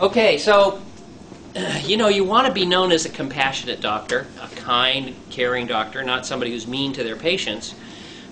Okay, so, you want to be known as a compassionate doctor, a kind, caring doctor, not somebody who's mean to their patients.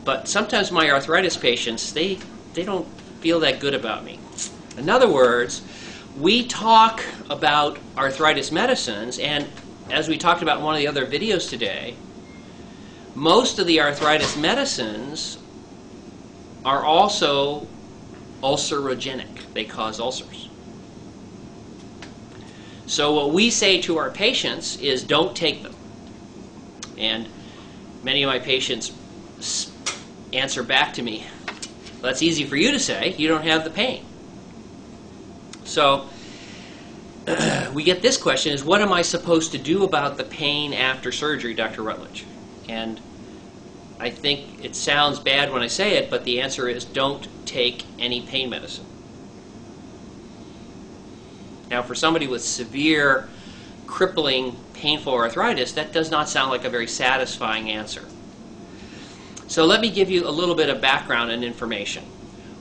But sometimes my arthritis patients, they don't feel that good about me. In other words, we talk about arthritis medicines, and as we talked about in one of the other videos today, most of the arthritis medicines are also ulcerogenic. They cause ulcers. So what we say to our patients is don't take them. And many of my patients answer back to me, well, that's easy for you to say. You don't have the pain. So we get this question is, what am I supposed to do about the pain after surgery, Dr. Rutledge? And I think it sounds bad when I say it, but the answer is don't take any pain medicine. Now, for somebody with severe, crippling, painful arthritis, that does not sound like a very satisfying answer. So let me give you a little bit of background and information.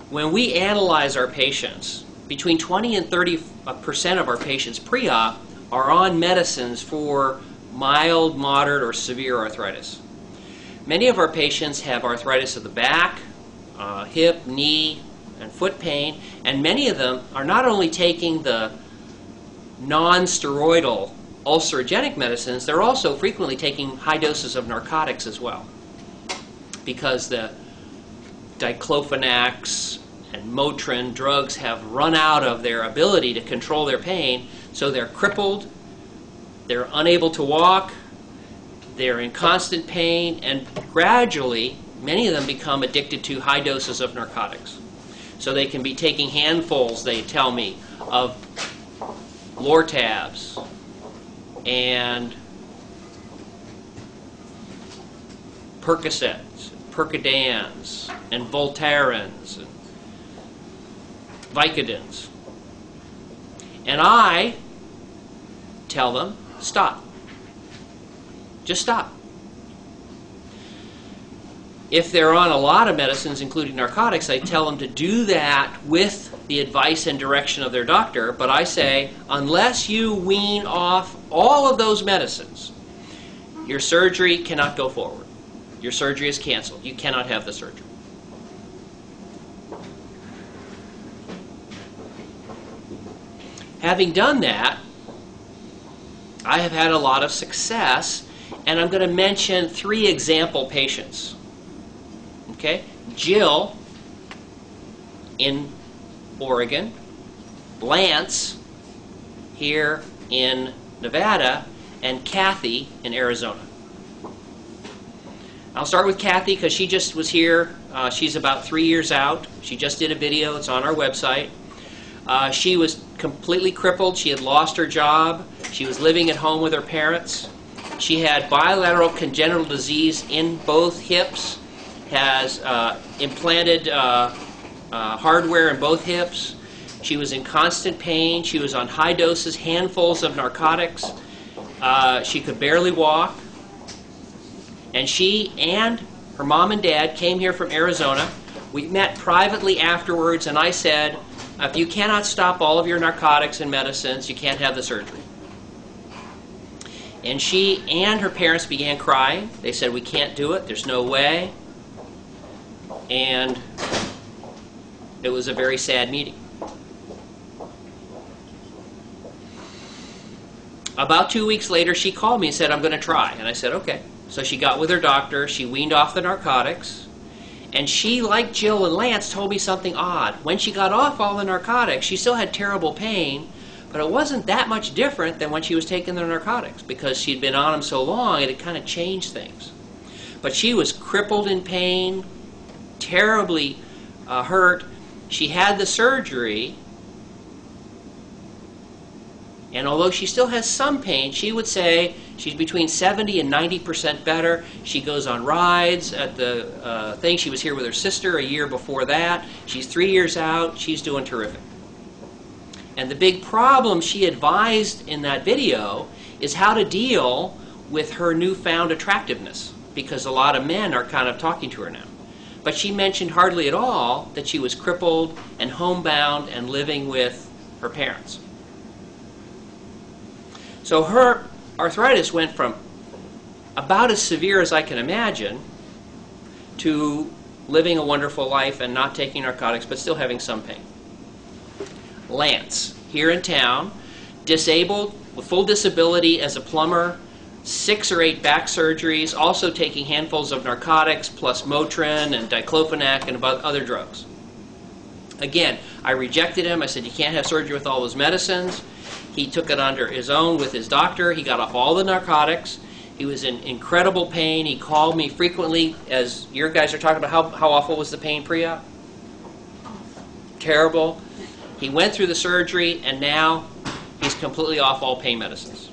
When we analyze our patients, between 20 and 30% of our patients pre-op are on medicines for mild, moderate, or severe arthritis. Many of our patients have arthritis of the back, hip, knee, and foot pain, and many of them are not only taking the non-steroidal ulcerogenic medicines, they're also frequently taking high doses of narcotics as well, because the diclofenacs and Motrin drugs have run out of their ability to control their pain, so they're crippled, they're unable to walk, they're in constant pain, and gradually many of them become addicted to high doses of narcotics. So they can be taking handfuls, they tell me, of Lortabs and Percocets, Percodans, and Voltarens, and Vicodins. And I tell them, stop. Just stop. If they're on a lot of medicines, including narcotics, I tell them to do that with the advice and direction of their doctor, but I say, unless you wean off all of those medicines, your surgery cannot go forward. Your surgery is canceled. You cannot have the surgery. Having done that, I have had a lot of success, and I'm going to mention 3 example patients. Okay? Jill in Oregon, Lance here in Nevada, and Kathy in Arizona. I'll start with Kathy because she just was here. She's about 3 years out. She just did a video. It's on our website. She was completely crippled. She had lost her job. She was living at home with her parents. She had bilateral congenital disease in both hips, has implanted hardware in both hips. She was in constant pain. She was on high doses, handfuls of narcotics. She could barely walk. And she and her mom and dad came here from Arizona. We met privately afterwards, and I said, if you cannot stop all of your narcotics and medicines, you can't have the surgery. And she and her parents began crying. They said, we can't do it. There's no way. And it was a very sad meeting. About 2 weeks later, she called me and said, I'm going to try. And I said, okay. So she got with her doctor. She weaned off the narcotics. And she, like Jill and Lance, told me something odd. When she got off all the narcotics, she still had terrible pain, but it wasn't that much different than when she was taking the narcotics, because she'd been on them so long, it had kind of changed things. But she was crippled in pain, terribly hurt. She had the surgery, and although she still has some pain, she would say she's between 70 and 90% better. She goes on rides at the thing. She was here with her sister a year before that. She's 3 years out. She's doing terrific. And the big problem she advised in that video is how to deal with her newfound attractiveness, because a lot of men are kind of talking to her now. But she mentioned hardly at all that she was crippled and homebound and living with her parents. So her arthritis went from about as severe as I can imagine to living a wonderful life and not taking narcotics, but still having some pain. Lance, here in town, disabled, with full disability as a plumber, 6 or 8 back surgeries, also taking handfuls of narcotics, plus Motrin and diclofenac and about other drugs. Again, I rejected him. I said, you can't have surgery with all those medicines. He took it under his own with his doctor. He got off all the narcotics. He was in incredible pain. He called me frequently, as your guys are talking about how awful was the pain pre-op? Terrible. He went through the surgery, and now he's completely off all pain medicines.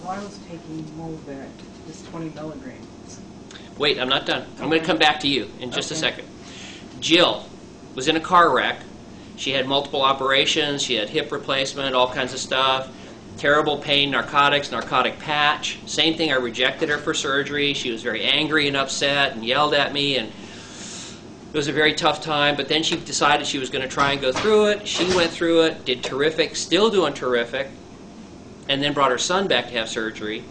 Well, I was taking Movet, just 20 milligrams. Wait, I'm not done. I'm going to come back to you in just a Okay. second. Jill was in a car wreck. She had multiple operations. She had hip replacement, all kinds of stuff. Terrible pain, narcotics, narcotic patch. Same thing, I rejected her for surgery. She was very angry and upset and yelled at me, and it was a very tough time, but then she decided she was going to try and go through it. She went through it, did terrific, still doing terrific, and then brought her son back to have surgery.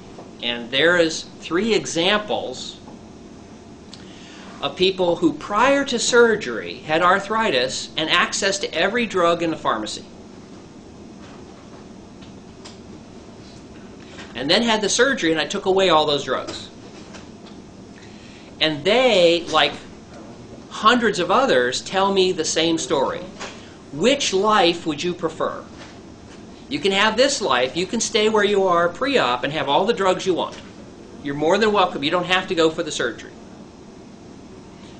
And there is 3 examples of people who prior to surgery had arthritis and access to every drug in the pharmacy. And then had the surgery, and I took away all those drugs. And they, like hundreds of others, tell me the same story. Which life would you prefer? You can have this life. You can stay where you are pre-op and have all the drugs you want. You're more than welcome. You don't have to go for the surgery.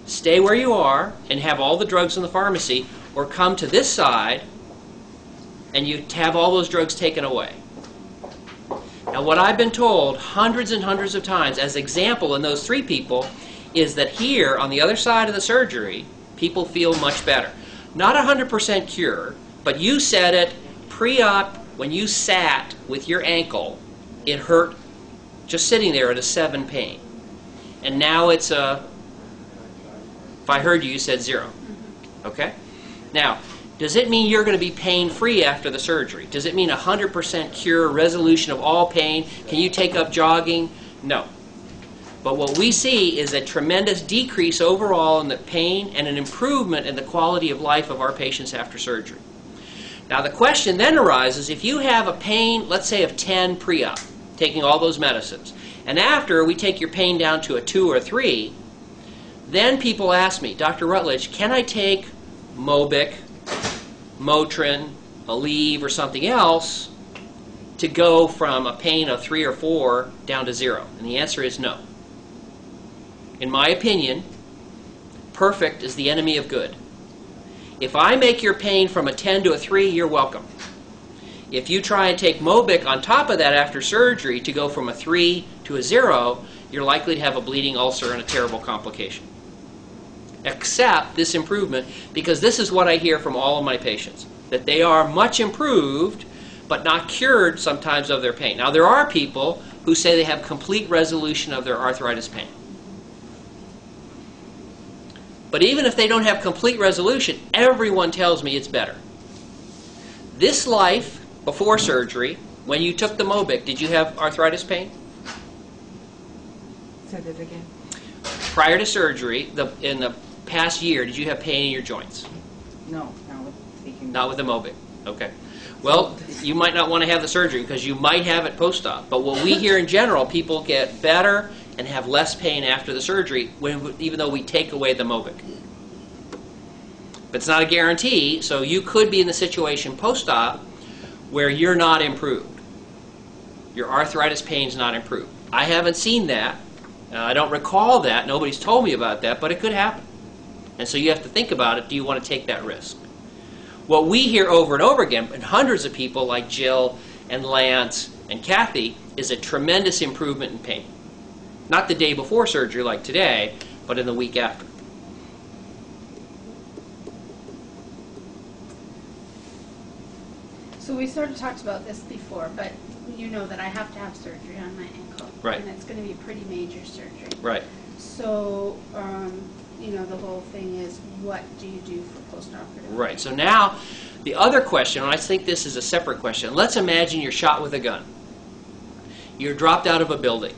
Stay where you are and have all the drugs in the pharmacy, or come to this side and you have all those drugs taken away. Now, what I've been told hundreds and hundreds of times as example in those 3 people is that here on the other side of the surgery, people feel much better. Not 100% cure, but you said it pre-op when you sat with your ankle, it hurt just sitting there at a 7 pain. And now it's a, if I heard you, you said 0. Okay? Now, does it mean you're going to be pain-free after the surgery? Does it mean 100% cure, resolution of all pain? Can you take up jogging? No. But what we see is a tremendous decrease overall in the pain and an improvement in the quality of life of our patients after surgery. Now the question then arises, if you have a pain, let's say of 10 pre-op, taking all those medicines, and after we take your pain down to a 2 or 3, then people ask me, Dr. Rutledge, can I take Mobic, Motrin, Aleve, or something else to go from a pain of 3 or 4 down to 0? And the answer is no. In my opinion, perfect is the enemy of good. If I make your pain from a 10 to a 3, you're welcome. If you try and take Mobic on top of that after surgery to go from a 3 to a 0, you're likely to have a bleeding ulcer and a terrible complication. Accept this improvement, because this is what I hear from all of my patients, that they are much improved but not cured sometimes of their pain. Now there are people who say they have complete resolution of their arthritis pain. But even if they don't have complete resolution, everyone tells me it's better. This life, before surgery, when you took the Mobic, did you have arthritis pain? Say that again. Prior to surgery, in the past year, did you have pain in your joints? No, not with taking. Not with the Mobic. Okay. Well, you might not want to have the surgery because you might have it post-op. But what we hear in general, people get better and have less pain after the surgery, even though we take away the Mobic. But it's not a guarantee, so you could be in the situation post-op where you're not improved. Your arthritis pain's not improved. I haven't seen that. I don't recall that. Nobody's told me about that, but it could happen. And so you have to think about it. Do you want to take that risk? What we hear over and over again, and hundreds of people like Jill and Lance and Kathy, is a tremendous improvement in pain. Not the day before surgery like today, but in the week after. So we sort of talked about this before, but you know that I have to have surgery on my ankle. Right. And it's going to be pretty major surgery. Right. So, you know, the whole thing is, what do you do for post-operative? Right. So now The other question, and I think this is a separate question, let's imagine you're shot with a gun. You're dropped out of a building.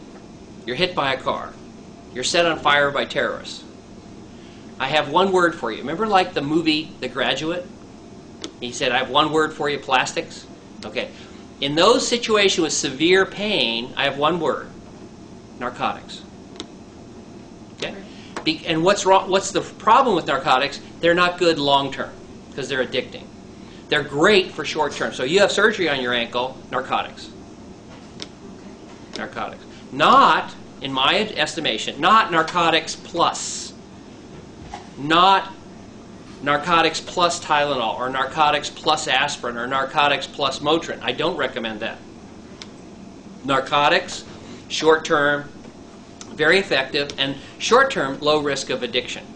You're hit by a car. You're set on fire by terrorists. I have one word for you. Remember like the movie The Graduate? He said, I have one word for you, plastics? Okay. In those situations with severe pain, I have one word, narcotics. Okay? And what's wrong? What's the problem with narcotics? They're not good long term because they're addicting. They're great for short term. So you have surgery on your ankle, narcotics. Narcotics. Not, in my estimation, not narcotics plus. Not narcotics plus Tylenol or narcotics plus aspirin or narcotics plus Motrin. I don't recommend that. Narcotics, short term, very effective, and short term, low risk of addiction.